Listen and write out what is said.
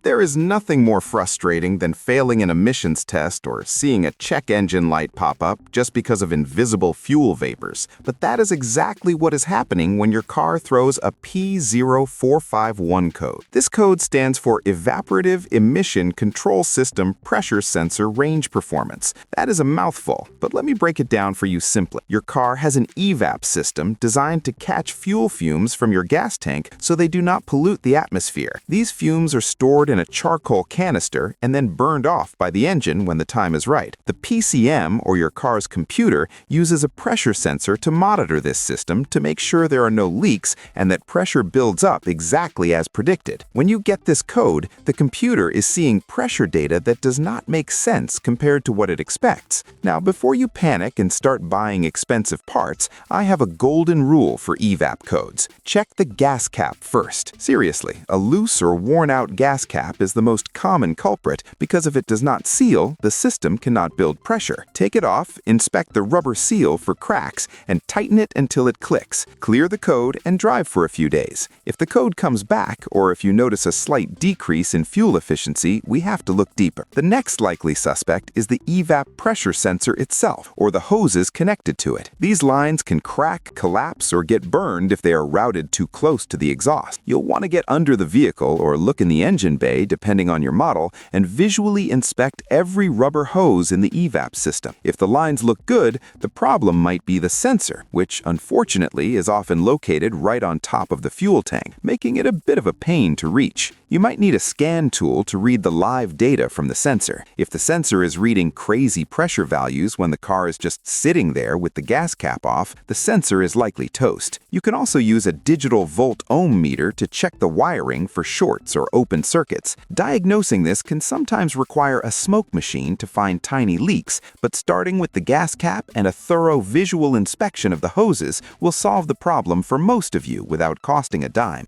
There is nothing more frustrating than failing an emissions test or seeing a check engine light pop up just because of invisible fuel vapors. But that is exactly what is happening when your car throws a P0451 code. This code stands for Evaporative Emission Control System Pressure Sensor Range Performance. That is a mouthful, but let me break it down for you simply. Your car has an Evap system designed to catch fuel fumes from your gas tank so they do not pollute the atmosphere. These fumes are stored in a charcoal canister and then burned off by the engine when the time is right. The PCM, or your car's computer, uses a pressure sensor to monitor this system to make sure there are no leaks and that pressure builds up exactly as predicted. When you get this code, the computer is seeing pressure data that does not make sense compared to what it expects. Now, before you panic and start buying expensive parts, I have a golden rule for Evap codes. Check the gas cap first. Seriously, a loose or worn-out gas cap is the most common culprit because if it does not seal, the system cannot build pressure. Take it off, inspect the rubber seal for cracks, and tighten it until it clicks. Clear the code and drive for a few days. If the code comes back, or if you notice a slight decrease in fuel efficiency, we have to look deeper. The next likely suspect is the Evap pressure sensor itself, or the hoses connected to it. These lines can crack, collapse, or get burned if they are routed too close to the exhaust. You'll want to get under the vehicle or look in the engine bay, depending on your model, and visually inspect every rubber hose in the Evap system. If the lines look good, the problem might be the sensor, which unfortunately is often located right on top of the fuel tank, making it a bit of a pain to reach. You might need a scan tool to read the live data from the sensor. If the sensor is reading crazy pressure values when the car is just sitting there with the gas cap off, the sensor is likely toast. You can also use a digital volt-ohm meter to check the wiring for shorts or open circuits. Diagnosing this can sometimes require a smoke machine to find tiny leaks, but starting with the gas cap and a thorough visual inspection of the hoses will solve the problem for most of you without costing a dime.